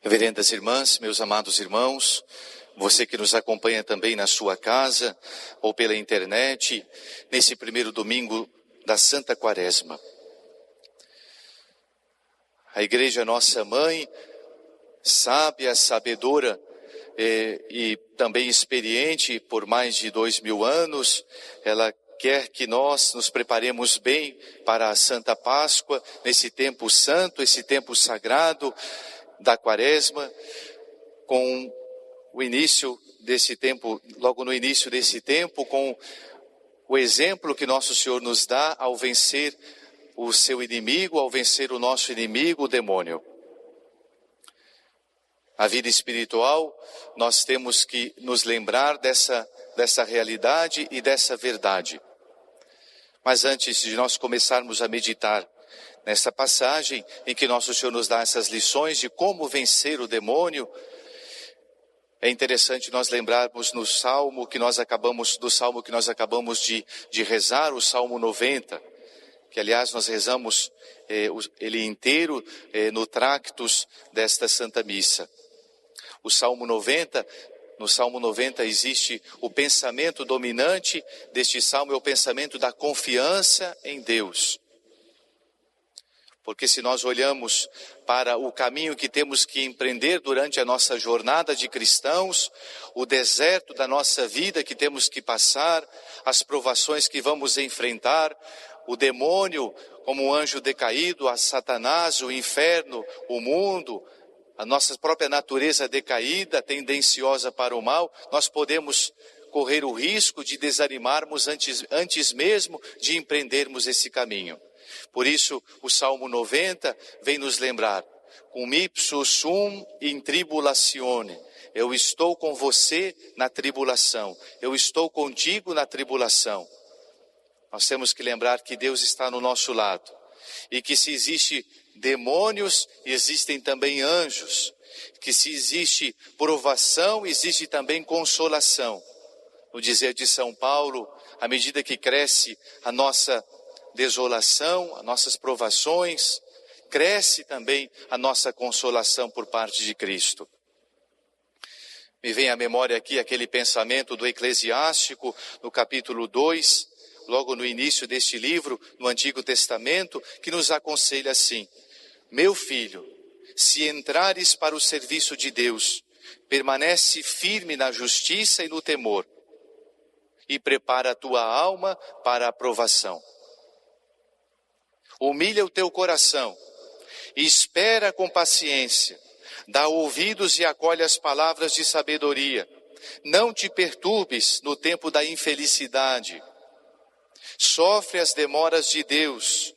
Reverendas irmãs, meus amados irmãos, você que nos acompanha também na sua casa ou pela internet, nesse primeiro domingo da Santa Quaresma. A Igreja Nossa Mãe, sábia, sabedora e também experiente por mais de 2000 anos, ela quer que nós nos preparemos bem para a Santa Páscoa, nesse tempo santo, esse tempo sagrado da Quaresma, com o início desse tempo, logo no início desse tempo, com o exemplo que Nosso Senhor nos dá ao vencer o seu inimigo, ao vencer o nosso inimigo, o demônio. A vida espiritual, nós temos que nos lembrar dessa realidade e dessa verdade. Mas antes de nós começarmos a meditar nessa passagem em que Nosso Senhor nos dá essas lições de como vencer o demônio, é interessante nós lembrarmos do salmo que nós acabamos de rezar, o Salmo 90, que aliás nós rezamos ele inteiro no Tractus desta Santa Missa. O Salmo 90, no Salmo 90 existe o pensamento dominante deste salmo, é o pensamento da confiança em Deus. Porque se nós olhamos para o caminho que temos que empreender durante a nossa jornada de cristãos, o deserto da nossa vida que temos que passar, as provações que vamos enfrentar, o demônio como um anjo decaído, a Satanás, o inferno, o mundo, a nossa própria natureza decaída, tendenciosa para o mal, nós podemos correr o risco de desanimarmos antes mesmo de empreendermos esse caminho. Por isso, o Salmo 90 vem nos lembrar, cum ipso sum in tribulatione, eu estou com você na tribulação, eu estou contigo na tribulação. Nós temos que lembrar que Deus está no nosso lado e que se existe demônios, existem também anjos, que se existe provação, existe também consolação. No dizer de São Paulo, à medida que cresce a nossa desolação, as nossas provações, cresce também a nossa consolação por parte de Cristo. Me vem à memória aqui aquele pensamento do Eclesiástico, no capítulo 2, logo no início deste livro, no Antigo Testamento, que nos aconselha assim: meu filho, se entrares para o serviço de Deus, permanece firme na justiça e no temor, e prepara a tua alma para a provação. Humilha o teu coração, espera com paciência, dá ouvidos e acolhe as palavras de sabedoria. Não te perturbes no tempo da infelicidade. Sofre as demoras de Deus,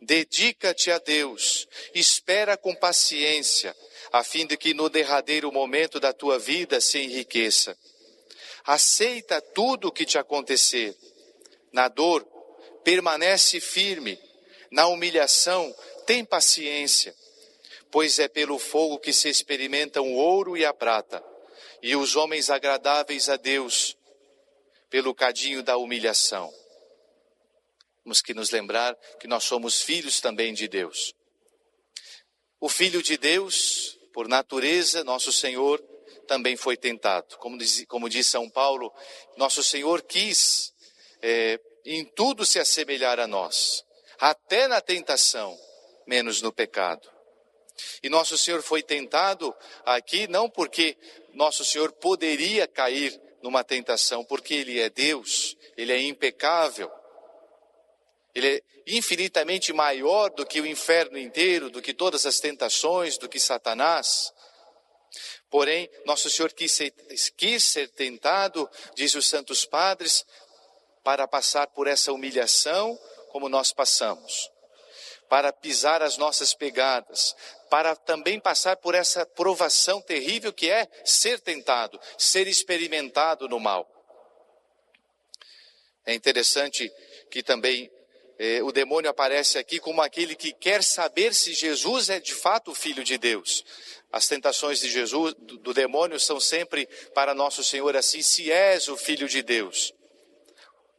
dedica-te a Deus, espera com paciência, a fim de que no derradeiro momento da tua vida se enriqueça. Aceita tudo o que te acontecer. Na dor, permanece firme. Na humilhação, tem paciência, pois é pelo fogo que se experimentam o ouro e a prata, e os homens agradáveis a Deus, pelo cadinho da humilhação. Temos que nos lembrar que nós somos filhos também de Deus. O Filho de Deus, por natureza, Nosso Senhor, também foi tentado. Como diz São Paulo, Nosso Senhor quis em tudo se assemelhar a nós, até na tentação, menos no pecado. E Nosso Senhor foi tentado aqui não porque Nosso Senhor poderia cair numa tentação, porque Ele é Deus, Ele é impecável. Ele é infinitamente maior do que o inferno inteiro, do que todas as tentações, do que Satanás. Porém, Nosso Senhor quis ser tentado, diz os Santos Padres, para passar por essa humilhação como nós passamos, para pisar as nossas pegadas, para também passar por essa provação terrível que é ser tentado, ser experimentado no mal. É interessante que também o demônio aparece aqui como aquele que quer saber se Jesus é de fato o Filho de Deus. As tentações de Jesus, do demônio, são sempre para Nosso Senhor assim: se és o Filho de Deus.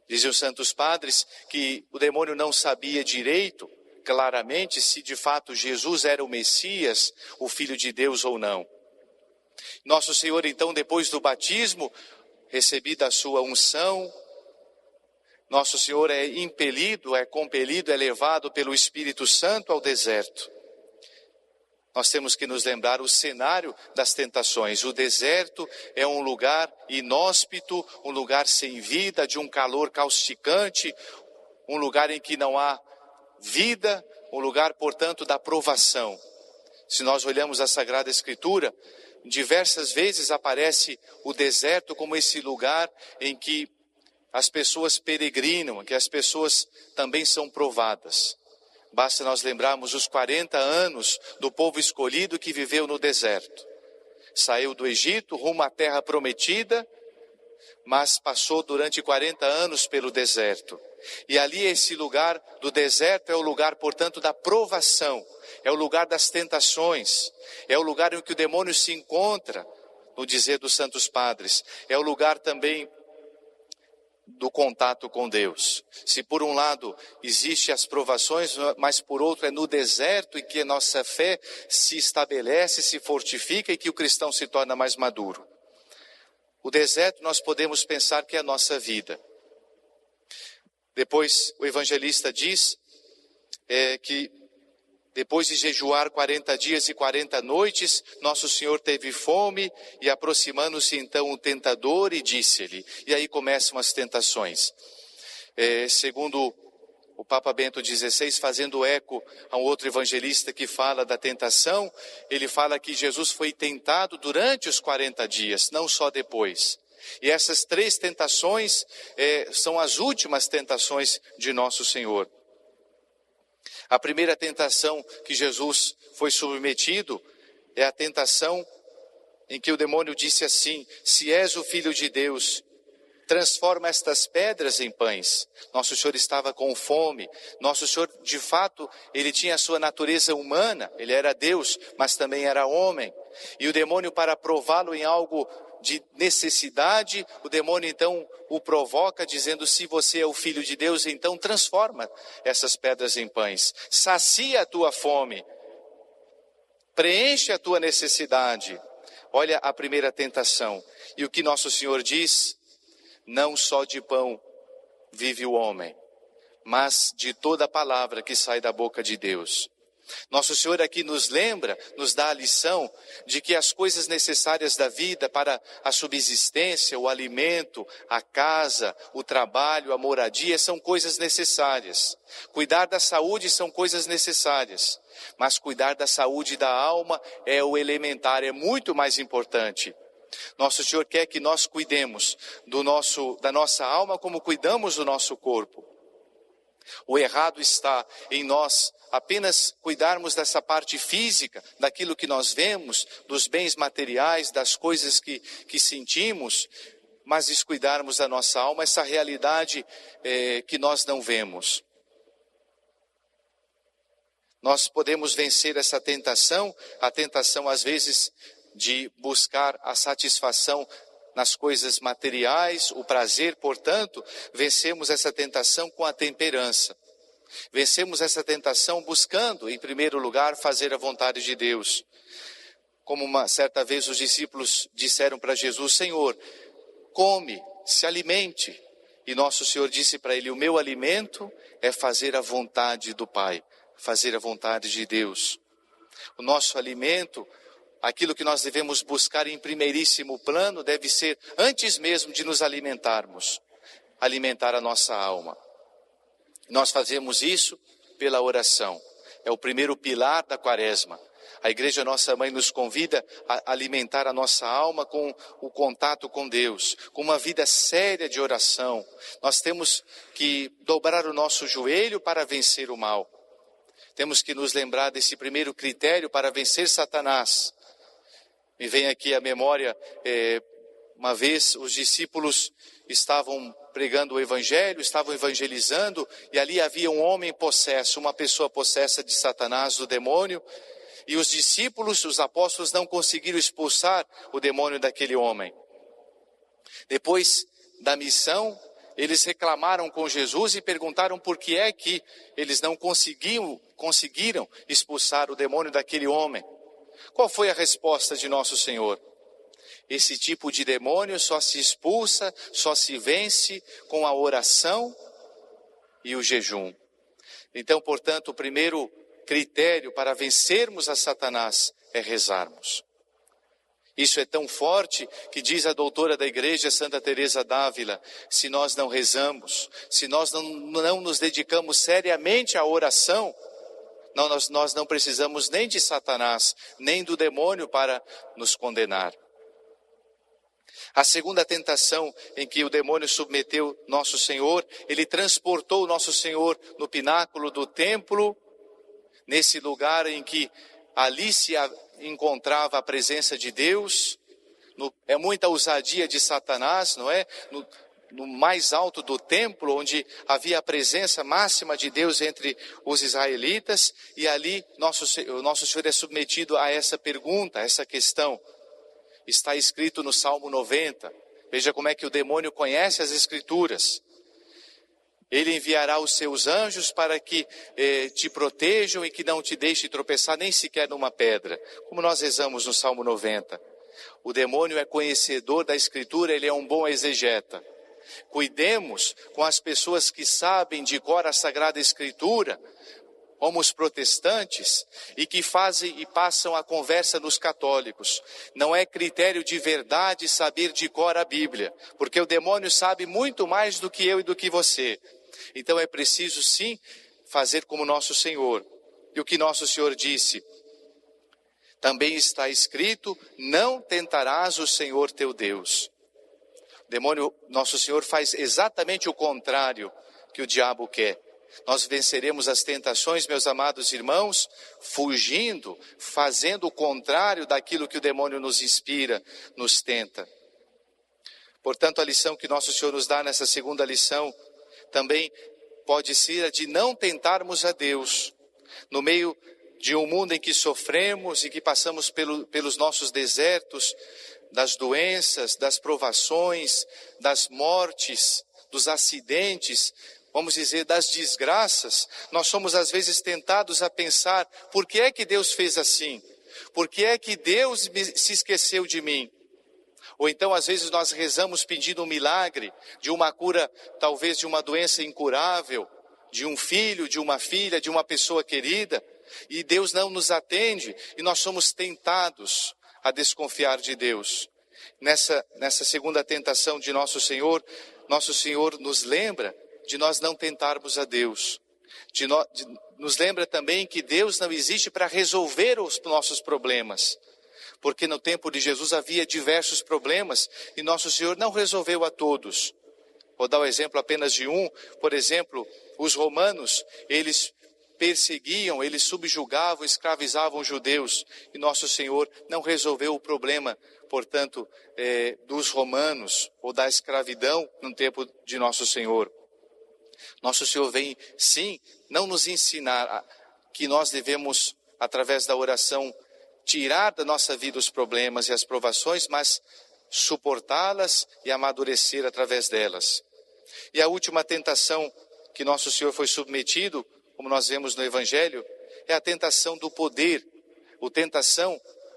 Dizem os Santos Padres que o demônio não sabia direito claramente se de fato Jesus era o Messias, o Filho de Deus ou não. Nosso Senhor, então, depois do batismo, recebida a sua unção, Nosso Senhor é impelido, é compelido, é levado pelo Espírito Santo ao deserto. Nós temos que nos lembrar o cenário das tentações. O deserto é um lugar inóspito, um lugar sem vida, de um calor causticante, um lugar em que não há vida, um lugar, portanto, da provação. Se nós olhamos a Sagrada Escritura, diversas vezes aparece o deserto como esse lugar em que as pessoas peregrinam, que as pessoas também são provadas. Basta nós lembrarmos os 40 anos do povo escolhido que viveu no deserto. Saiu do Egito rumo à terra prometida, mas passou durante 40 anos pelo deserto. E ali esse lugar do deserto é o lugar, portanto, da provação, é o lugar das tentações, é o lugar em que o demônio se encontra, no dizer dos santos padres, é o lugar também do contato com Deus. Se por um lado existem as provações, mas por outro é no deserto em que a nossa fé se estabelece, se fortifica e que o cristão se torna mais maduro. O deserto nós podemos pensar que é a nossa vida. Depois o evangelista diz que depois de jejuar 40 dias e 40 noites, Nosso Senhor teve fome e aproximando-se então o tentador e disse-lhe. E aí começam as tentações. Segundo o Papa Bento XVI, fazendo eco a um outro evangelista que fala da tentação, ele fala que Jesus foi tentado durante os 40 dias, não só depois. E essas 3 tentações são as últimas tentações de Nosso Senhor. A primeira tentação que Jesus foi submetido é a tentação em que o demônio disse assim: se és o Filho de Deus, transforma estas pedras em pães. Nosso Senhor estava com fome. Nosso Senhor, de fato, ele tinha a sua natureza humana. Ele era Deus, mas também era homem. E o demônio, para prová-lo em algo de necessidade, o demônio então o provoca dizendo: se você é o Filho de Deus, então transforma essas pedras em pães. Sacia a tua fome. Preenche a tua necessidade. Olha a primeira tentação. E o que Nosso Senhor diz: não só de pão vive o homem, mas de toda a palavra que sai da boca de Deus. Nosso Senhor aqui nos lembra, nos dá a lição de que as coisas necessárias da vida para a subsistência, o alimento, a casa, o trabalho, a moradia, são coisas necessárias. Cuidar da saúde são coisas necessárias, mas cuidar da saúde da alma é o elementar, é muito mais importante. Nosso Senhor quer que nós cuidemos da nossa alma como cuidamos do nosso corpo. O errado está em nós apenas cuidarmos dessa parte física, daquilo que nós vemos, dos bens materiais, das coisas que sentimos, mas descuidarmos da nossa alma, essa realidade que nós não vemos. Nós podemos vencer essa tentação, a tentação às vezes de buscar a satisfação nas coisas materiais, o prazer, portanto, vencemos essa tentação com a temperança. Vencemos essa tentação buscando, em primeiro lugar, fazer a vontade de Deus. Como uma certa vez os discípulos disseram para Jesus: Senhor, come, se alimente. E Nosso Senhor disse para ele: o meu alimento é fazer a vontade do Pai, fazer a vontade de Deus. O nosso alimento, aquilo que nós devemos buscar em primeiríssimo plano, deve ser, antes mesmo de nos alimentarmos, alimentar a nossa alma. Nós fazemos isso pela oração. É o primeiro pilar da Quaresma. A Igreja Nossa Mãe nos convida a alimentar a nossa alma com o contato com Deus, com uma vida séria de oração. Nós temos que dobrar o nosso joelho para vencer o mal. Temos que nos lembrar desse primeiro critério para vencer Satanás. Me vem aqui à memória, uma vez os discípulos estavam pregando o evangelho, estavam evangelizando, e ali havia um homem possesso, uma pessoa possessa de Satanás, do demônio, e os discípulos, os apóstolos, não conseguiram expulsar o demônio daquele homem. Depois da missão, eles reclamaram com Jesus e perguntaram por que é que eles não conseguiram expulsar o demônio daquele homem. Qual foi a resposta de nosso Senhor? Esse tipo de demônio só se expulsa, só se vence com a oração e o jejum. Então, portanto, o primeiro critério para vencermos a Satanás é rezarmos. Isso é tão forte que diz a doutora da igreja, Santa Teresa d'Ávila, se nós não rezamos, se nós não nos dedicamos seriamente à oração, nós não precisamos nem de Satanás, nem do demônio para nos condenar. A segunda tentação em que o demônio submeteu nosso Senhor, ele transportou nosso Senhor no pináculo do templo, nesse lugar em que ali se encontrava a presença de Deus. É muita ousadia de Satanás, não é? No mais alto do templo, onde havia a presença máxima de Deus entre os israelitas, e ali nosso Senhor é submetido a essa pergunta, a essa questão. Está escrito no Salmo 90, veja como é que o demônio conhece as Escrituras. Ele enviará os seus anjos para que te protejam e que não te deixe tropeçar nem sequer numa pedra, como nós rezamos no Salmo 90. O demônio é conhecedor da Escritura, ele é um bom exegeta. Cuidemos com as pessoas que sabem de cor a Sagrada Escritura, como os protestantes, e que fazem e passam a conversa nos católicos. Não é critério de verdade saber de cor a Bíblia, porque o demônio sabe muito mais do que eu e do que você. Então é preciso sim fazer como nosso Senhor. E o que nosso Senhor disse? Também está escrito, não tentarás o Senhor teu Deus. O demônio, nosso Senhor, faz exatamente o contrário que o diabo quer. Nós venceremos as tentações, meus amados irmãos, fugindo, fazendo o contrário daquilo que o demônio nos inspira, nos tenta. Portanto, a lição que nosso Senhor nos dá nessa segunda lição também pode ser a de não tentarmos a Deus. No meio de um mundo em que sofremos e que passamos pelos nossos desertos, das doenças, das provações, das mortes, dos acidentes, vamos dizer, das desgraças, nós somos às vezes tentados a pensar, por que é que Deus fez assim? Por que é que Deus se esqueceu de mim? Ou então, às vezes, nós rezamos pedindo um milagre, de uma cura, talvez de uma doença incurável, de um filho, de uma filha, de uma pessoa querida, e Deus não nos atende, e nós somos tentados a desconfiar de Deus. Nessa segunda tentação de nosso Senhor nos lembra de nós não tentarmos a Deus. Nos lembra também que Deus não existe para resolver os nossos problemas. Porque no tempo de Jesus havia diversos problemas e nosso Senhor não resolveu a todos. Vou dar o exemplo apenas de um. Por exemplo, os romanos, eles perseguiam, eles subjugavam, escravizavam os judeus. E nosso Senhor não resolveu o problema, portanto, dos romanos ou da escravidão no tempo de nosso Senhor. Nosso Senhor vem, sim, não nos ensinar que nós devemos, através da oração, tirar da nossa vida os problemas e as provações, mas suportá-las e amadurecer através delas. E a última tentação que nosso Senhor foi submetido, como nós vemos no Evangelho, é a tentação do poder.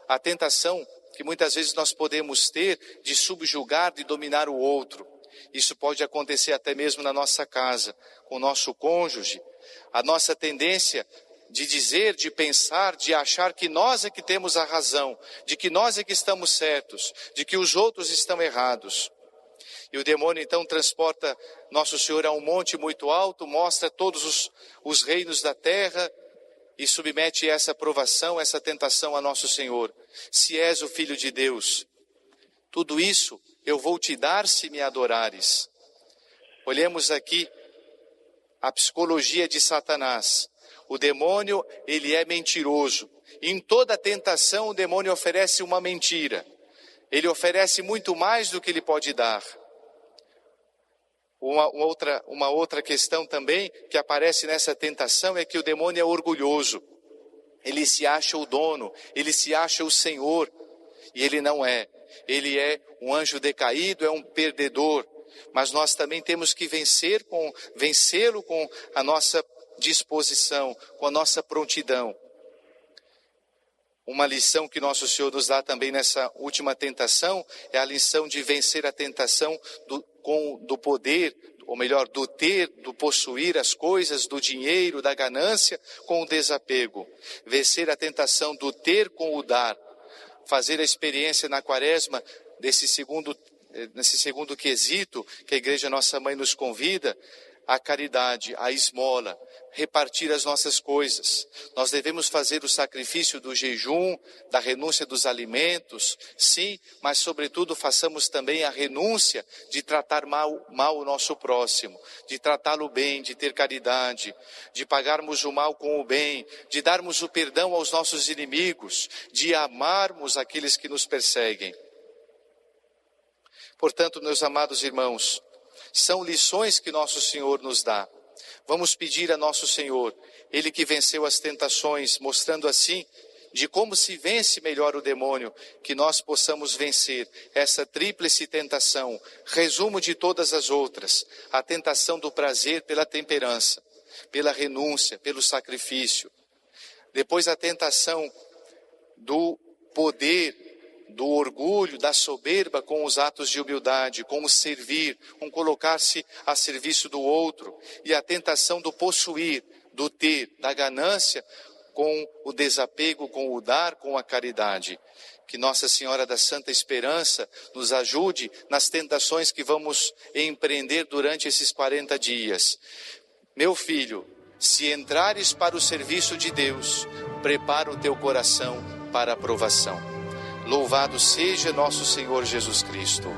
A tentação que muitas vezes nós podemos ter de subjugar, de dominar o outro. Isso pode acontecer até mesmo na nossa casa, com o nosso cônjuge. A nossa tendência de dizer, de pensar, de achar que nós é que temos a razão, de que nós é que estamos certos, de que os outros estão errados. E o demônio então transporta nosso Senhor a um monte muito alto, mostra todos os reinos da terra e submete essa provação, essa tentação a nosso Senhor. Se és o Filho de Deus, tudo isso eu vou te dar se me adorares. Olhemos aqui a psicologia de Satanás. O demônio, ele é mentiroso. Em toda tentação, o demônio oferece uma mentira. Ele oferece muito mais do que ele pode dar. Uma outra questão também que aparece nessa tentação é que o demônio é orgulhoso. Ele se acha o dono, ele se acha o Senhor. E ele não é. Ele é um anjo decaído, é um perdedor. mas nós também temos que vencê-lo com a nossa disposição, com a nossa prontidão. Uma lição que nosso Senhor nos dá também nessa última tentação é a lição de vencer a tentação do poder, ou melhor, do ter, do possuir as coisas, do dinheiro, da ganância, com o desapego. Vencer a tentação do ter com o dar. Fazer a experiência na Quaresma nesse segundo quesito que a Igreja Nossa Mãe nos convida, a caridade, a esmola, repartir as nossas coisas. Nós devemos fazer o sacrifício do jejum, da renúncia dos alimentos, sim, mas sobretudo façamos também a renúncia de tratar mal o nosso próximo, de tratá-lo bem, de ter caridade, de pagarmos o mal com o bem, de darmos o perdão aos nossos inimigos, de amarmos aqueles que nos perseguem. Portanto, meus amados irmãos, são lições que nosso Senhor nos dá. Vamos pedir a nosso Senhor, Ele que venceu as tentações, mostrando assim de como se vence melhor o demônio, que nós possamos vencer essa tríplice tentação, resumo de todas as outras, a tentação do prazer pela temperança, pela renúncia, pelo sacrifício. Depois a tentação do poder, do orgulho, da soberba com os atos de humildade, com o servir, com colocar-se a serviço do outro, e a tentação do possuir, do ter, da ganância, com o desapego, com o dar, com a caridade. Que Nossa Senhora da Santa Esperança nos ajude nas tentações que vamos empreender durante esses 40 dias. Meu filho, se entrares para o serviço de Deus, prepara o teu coração para a provação. Louvado seja nosso Senhor Jesus Cristo.